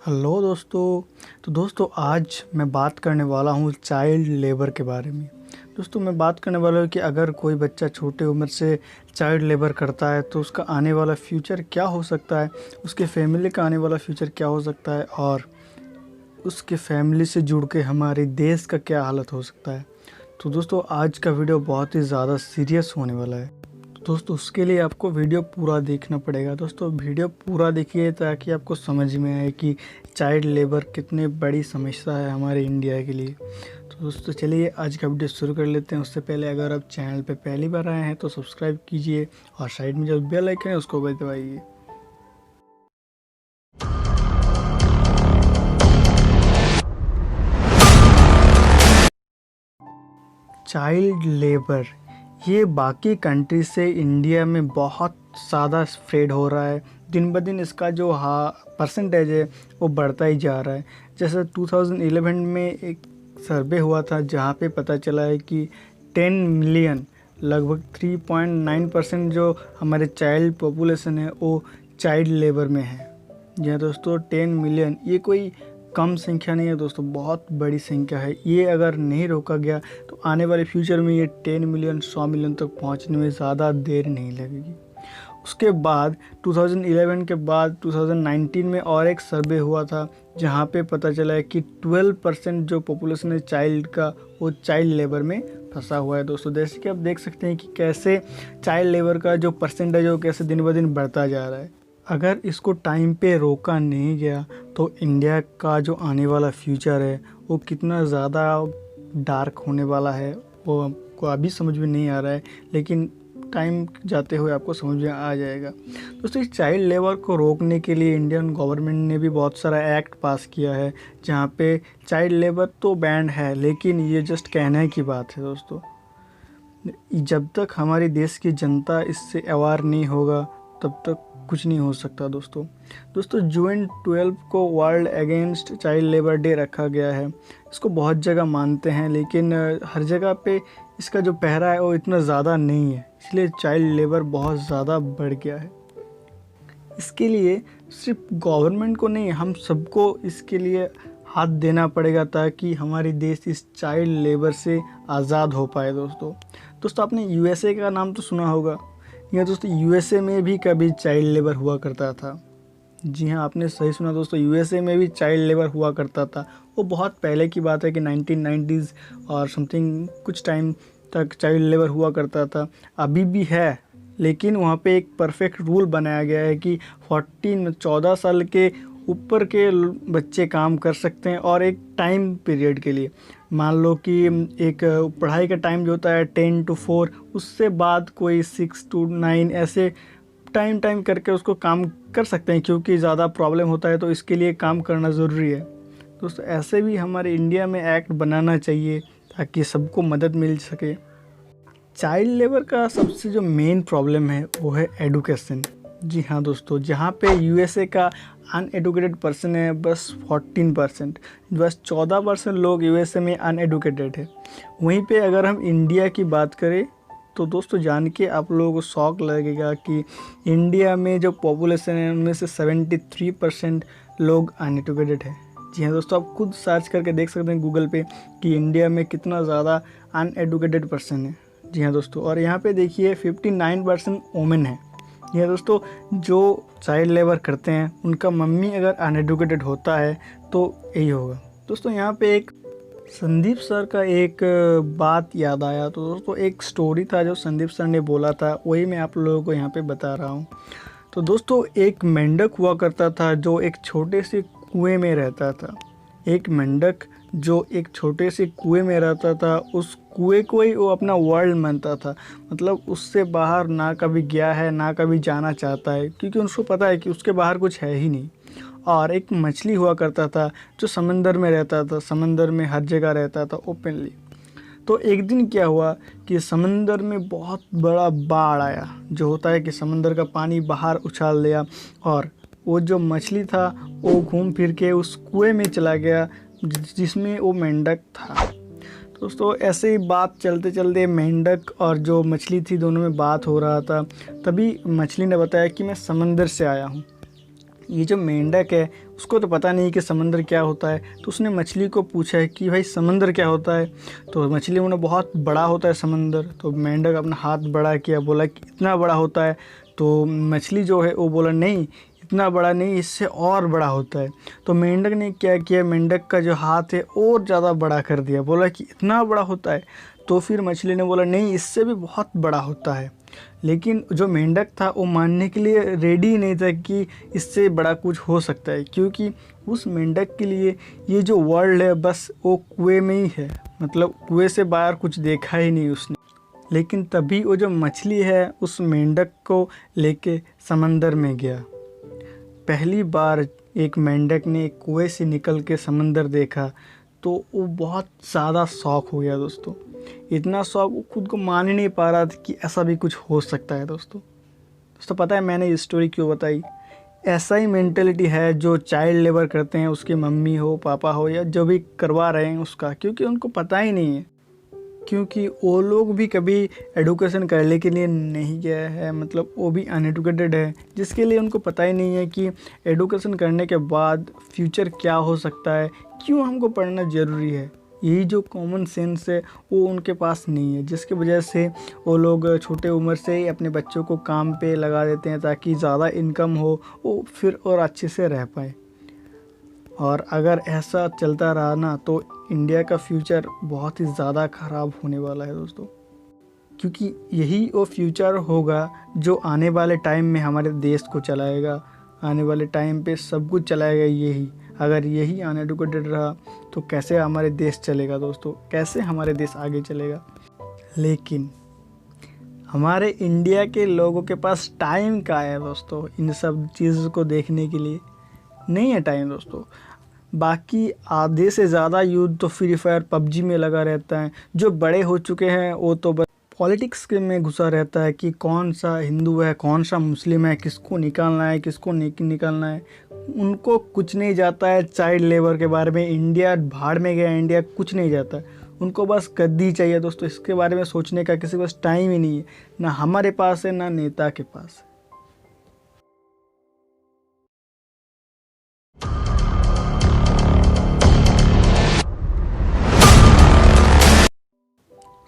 Hello दोस्तों। तो दोस्तों आज मैं बात करने वाला हूँ चाइल्ड लेबर के बारे में। दोस्तों मैं बात करने वाला हूँ कि अगर कोई बच्चा छोटे उम्र से चाइल्ड लेबर करता है तो उसका आने वाला फ्यूचर क्या हो सकता है, उसके फैमिली का आने वाला फ्यूचर क्या हो सकता है और उसके फैमिली से जुड़ के हमारे देश का क्या हालत हो सकता है। तो दोस्तों आज का वीडियो बहुत ही ज़्यादा सीरियस होने वाला है। तो दोस्तों उसके लिए आपको वीडियो पूरा देखना पड़ेगा। दोस्तों वीडियो पूरा देखिए ताकि आपको समझ में आए कि चाइल्ड लेबर कितनी बड़ी समस्या है हमारे इंडिया के लिए। तो दोस्तों चलिए आज का वीडियो शुरू कर लेते हैं। उससे पहले अगर आप चैनल पे पहली बार आए हैं तो सब्सक्राइब कीजिए और साइड में जो बेल आइकन है उसको दबाइए। चाइल्ड लेबर ये बाकी कंट्री से इंडिया में बहुत ज़्यादा स्प्रेड हो रहा है। दिन ब दिन इसका जो परसेंटेज है वो बढ़ता ही जा रहा है। जैसे 2011 में एक सर्वे हुआ था जहाँ पे पता चला है कि 10 मिलियन लगभग 3.9% जो हमारे चाइल्ड पॉपुलेशन है वो चाइल्ड लेबर में है। जी हाँ दोस्तों, 10 मिलियन ये कोई कम संख्या नहीं है दोस्तों, बहुत बड़ी संख्या है। ये अगर नहीं रोका गया तो आने वाले फ्यूचर में ये 10 मिलियन 100 मिलियन तक पहुंचने में ज़्यादा देर नहीं लगेगी। उसके बाद 2011 के बाद 2019 में और एक सर्वे हुआ था जहां पे पता चला है कि 12% जो पॉपुलेशन है चाइल्ड का वो चाइल्ड लेबर में फंसा हुआ है। दोस्तों जैसे कि आप देख सकते हैं कि कैसे चाइल्ड लेबर का जो परसेंटेज है वो कैसे दिन ब दिन बढ़ता जा रहा है। अगर इसको टाइम पे रोका नहीं गया तो इंडिया का जो आने वाला फ्यूचर है वो कितना ज़्यादा डार्क होने वाला है वो आपको अभी समझ में नहीं आ रहा है, लेकिन टाइम जाते हुए आपको समझ में आ जाएगा। दोस्तों इस चाइल्ड लेबर को रोकने के लिए इंडियन गवर्नमेंट ने भी बहुत सारा एक्ट पास किया है जहाँ पे चाइल्ड लेबर तो बैंड है, लेकिन ये जस्ट कहने की बात है। दोस्तों जब तक हमारी देश की जनता इससे अवेयर नहीं होगा तब तक कुछ नहीं हो सकता। दोस्तों जून 12 को world against child labour day रखा गया है। इसको बहुत जगह मानते हैं लेकिन हर जगह पे इसका जो पहरा है वो इतना ज़्यादा नहीं है, इसलिए चाइल्ड लेबर बहुत ज़्यादा बढ़ गया है। इसके लिए सिर्फ गवर्नमेंट को नहीं, हम सबको इसके लिए हाथ देना पड़ेगा ताकि हमारी देश इस चाइल्ड लेबर से आज़ाद हो पाए। दोस्तों आपने यूएसए का नाम तो सुना होगा। या दोस्तों यूएसए में भी कभी चाइल्ड लेबर हुआ करता था। जी हाँ, आपने सही सुना दोस्तों, यूएसए में भी चाइल्ड लेबर हुआ करता था। वो बहुत पहले की बात है कि 1990s और समथिंग कुछ टाइम तक चाइल्ड लेबर हुआ करता था। अभी भी है, लेकिन वहाँ पे एक परफेक्ट रूल बनाया गया है कि 14 साल के ऊपर के बच्चे काम कर सकते हैं और एक टाइम पीरियड के लिए। मान लो कि एक पढ़ाई का टाइम जो होता है 10 to 4, उससे बाद कोई 6 to 9 ऐसे टाइम करके उसको काम कर सकते हैं, क्योंकि ज़्यादा प्रॉब्लम होता है तो इसके लिए काम करना ज़रूरी है। दोस्तों ऐसे भी हमारे इंडिया में एक्ट बनाना चाहिए ताकि सबको मदद मिल सके। चाइल्ड लेबर का सबसे जो मेन प्रॉब्लम है वो है एडुकेशन। जी हाँ दोस्तों, जहाँ पे यूएसए का अनएडुकेटेड पर्सन है बस 14%, बस 14% लोग यूएसए में अनएडुकेटेड है। वहीं पे अगर हम इंडिया की बात करें तो दोस्तों जान के आप लोगों को शौक लगेगा कि इंडिया में जो पॉपुलेशन है उनमें से 73% लोग अनएडुकेटेड है। जी हाँ दोस्तों, आप खुद सर्च करके देख सकते हैं गूगल पे कि इंडिया में कितना ज़्यादा अनएडुकेटेड पर्सन है। जी हाँ दोस्तों, और यहाँ पे देखिए 59% वोमेन है। जी हाँ दोस्तों, जो चाइल्ड लेबर करते हैं उनका मम्मी अगर अनएडुकेटेड होता है तो यही होगा। दोस्तों यहाँ पे एक संदीप सर का एक बात याद आया। तो दोस्तों एक स्टोरी था जो संदीप सर ने बोला था, वही मैं आप लोगों को यहाँ पे बता रहा हूँ। तो दोस्तों एक मेंढक हुआ करता था जो एक छोटे से कुएं में रहता था। एक मेंढक जो एक छोटे से कुएं में रहता था, उस कुएं को ही वो अपना वर्ल्ड मानता था। मतलब उससे बाहर ना कभी गया है ना कभी जाना चाहता है, क्योंकि उसको पता है कि उसके बाहर कुछ है ही नहीं। और एक मछली हुआ करता था जो समंदर में रहता था, समंदर में हर जगह रहता था ओपनली। तो एक दिन क्या हुआ कि समंदर में बहुत बड़ा बाढ़ आया, जो होता है कि समंदर का पानी बाहर उछाल दिया, और वो जो मछली था वो घूम फिर के उस कुएं में चला गया जिसमें वो मेंढक था। दोस्तों ऐसे ही बात चलते चलते मेंढक और जो मछली थी दोनों में बात हो रहा था। तभी मछली ने बताया कि मैं समंदर से आया हूँ। ये जो मेंढक है उसको तो पता नहीं कि समंदर क्या होता है। तो उसने मछली को पूछा है कि भाई समंदर क्या होता है। तो मछली बोला बहुत बड़ा होता है समंदर। तो मेंढक अपना हाथ बड़ा किया, बोला कि इतना बड़ा होता है। तो मछली जो है वो बोला नहीं, इतना बड़ा नहीं, इससे और बड़ा होता है। तो मेंढक ने क्या किया, मेंढक का जो हाथ है और ज़्यादा बड़ा कर दिया, बोला कि इतना बड़ा होता है। तो फिर मछली ने बोला नहीं, इससे भी बहुत बड़ा होता है। लेकिन जो मेंढक था वो मानने के लिए रेडी नहीं था कि इससे बड़ा कुछ हो सकता है, क्योंकि उस मेंढक के लिए ये जो वर्ल्ड है बस वो कुएं में ही है, मतलब कुएं से बाहर कुछ देखा ही नहीं उसने। लेकिन तभी वो जो मछली है उस मेंढक को लेके समंदर में गया। पहली बार एक मेंढक ने कुएं से निकल के समंदर देखा तो वो बहुत ज़्यादा शौक हो गया दोस्तों। इतना शौक वो खुद को मान ही नहीं पा रहा था कि ऐसा भी कुछ हो सकता है दोस्तों पता है मैंने ये स्टोरी क्यों बताई? ऐसा ही मेंटेलिटी है जो चाइल्ड लेबर करते हैं, उसके मम्मी हो पापा हो या जो भी करवा रहे हैं उसका, क्योंकि उनको पता ही नहीं है। क्योंकि वो लोग भी कभी एडुकेशन करने के लिए नहीं गया है, मतलब वो भी अनएडुकेटेड है, जिसके लिए उनको पता ही नहीं है कि एडुकेशन करने के बाद फ्यूचर क्या हो सकता है, क्यों हमको पढ़ना ज़रूरी है। यही जो कॉमन सेंस है वो उनके पास नहीं है, जिसकी वजह से वो लोग छोटे उम्र से ही अपने बच्चों को काम पे लगा देते हैं ताकि ज़्यादा इनकम हो, वो फिर और अच्छे से रह पाए। और अगर ऐसा चलता रहा ना तो इंडिया का फ्यूचर बहुत ही ज़्यादा ख़राब होने वाला है दोस्तों, क्योंकि यही वो फ्यूचर होगा जो आने वाले टाइम में हमारे देश को चलाएगा। आने वाले टाइम पे सब कुछ चलाएगा यही। अगर यही अनएडुकेटेड रहा तो कैसे हमारे देश चलेगा दोस्तों, कैसे हमारे देश आगे चलेगा। लेकिन हमारे इंडिया के लोगों के पास टाइम कहाँ है दोस्तों, इन सब चीज़ों को देखने के लिए नहीं है टाइम दोस्तों। बाकी आधे से ज़्यादा यूथ तो फ्री फायर पबजी में लगा रहता है। जो बड़े हो चुके हैं वो तो बस पॉलिटिक्स के में घुसा रहता है कि कौन सा हिंदू है कौन सा मुस्लिम है, किसको निकालना है किसको नहीं निकालना है। उनको कुछ नहीं जाता है चाइल्ड लेबर के बारे में। इंडिया भाड़ में गया, इंडिया कुछ नहीं जाता है, उनको बस गद्दी चाहिए दोस्तों। इसके बारे में सोचने का किसी के पास टाइम ही नहीं है, ना हमारे पास है ना नेता के पास है।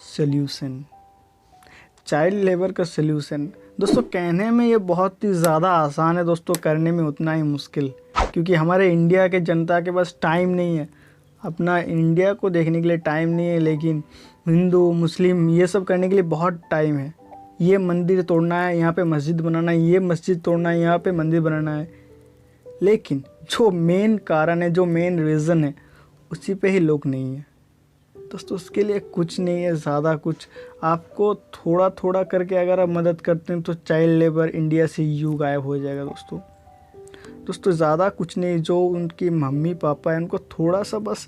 सल्यूशन, चाइल्ड लेबर का सल्यूशन दोस्तों कहने में ये बहुत ही ज़्यादा आसान है दोस्तों, करने में उतना ही मुश्किल, क्योंकि हमारे इंडिया के जनता के पास टाइम नहीं है, अपना इंडिया को देखने के लिए टाइम नहीं है। लेकिन हिंदू मुस्लिम ये सब करने के लिए बहुत टाइम है। ये मंदिर तोड़ना है, यहाँ पे मस्जिद बनाना है, ये मस्जिद तोड़ना है, यहाँ पे मंदिर बनाना है। लेकिन जो मेन कारण है, जो मेन रीज़न है, उसी पे ही लोग नहीं है दोस्तों। उसके लिए कुछ नहीं है ज़्यादा कुछ, आपको थोड़ा थोड़ा करके अगर आप मदद करते हैं तो चाइल्ड लेबर इंडिया से यूँ गायब हो जाएगा दोस्तों ज़्यादा कुछ नहीं। जो उनकी मम्मी पापा है उनको थोड़ा सा बस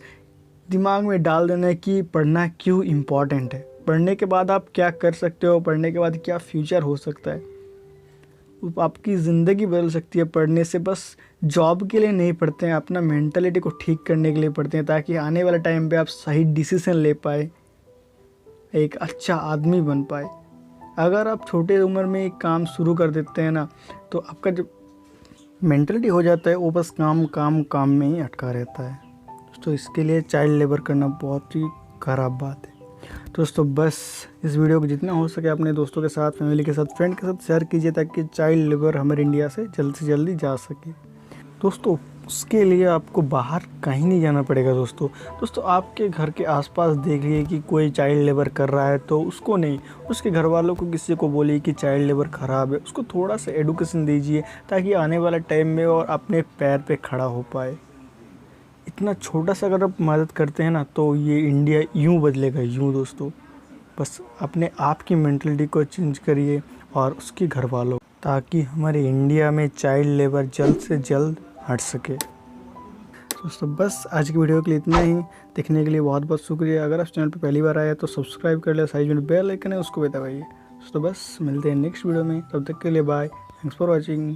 दिमाग में डाल देना है कि पढ़ना क्यों इम्पॉर्टेंट है, पढ़ने के बाद आप क्या कर सकते हो, पढ़ने के बाद क्या फ्यूचर हो सकता है, आपकी ज़िंदगी बदल सकती है पढ़ने से। बस जॉब के लिए नहीं पढ़ते हैं, अपना मेंटलिटी को ठीक करने के लिए पढ़ते हैं, ताकि आने वाले टाइम पे आप सही डिसीजन ले पाए, एक अच्छा आदमी बन पाए। अगर आप छोटे उम्र में एक काम शुरू कर देते हैं ना तो आपका जो मेंटलिटी हो जाता है वो बस काम काम काम में ही अटका रहता है। तो इसके लिए चाइल्ड लेबर करना बहुत ही ख़राब बात है दोस्तों। बस इस वीडियो को जितना हो सके अपने दोस्तों के साथ, फैमिली के साथ, फ्रेंड के साथ शेयर कीजिए ताकि चाइल्ड लेबर हमारे इंडिया से जल्दी जा सके दोस्तों। उसके लिए आपको बाहर कहीं नहीं जाना पड़ेगा दोस्तों आपके घर के आसपास देख लिए कि कोई चाइल्ड लेबर कर रहा है तो उसको नहीं, उसके घर वालों को किसी को बोलिए कि चाइल्ड लेबर ख़राब है, उसको थोड़ा सा एडुकेशन दीजिए ताकि आने वाला टाइम में और अपने पैर पे खड़ा हो पाए। इतना छोटा सा अगर आप मदद करते हैं ना तो ये इंडिया यूँ बदलेगा यूँ दोस्तों। बस अपने आप की मेंटलिटी को चेंज करिए और उसके घर वालों, ताकि हमारे इंडिया में चाइल्ड लेबर जल्द से जल्द हट सके दोस्तों। बस आज की वीडियो के लिए इतना ही। देखने के लिए बहुत बहुत शुक्रिया। अगर आप चैनल पर पहली बार आए तो सब्सक्राइब कर ले, साइड में बेल आइकन है उसको भी दबाइए दोस्तों। बस मिलते हैं नेक्स्ट वीडियो में, तब तक के लिए बाय, थैंक्स फॉर वॉचिंग।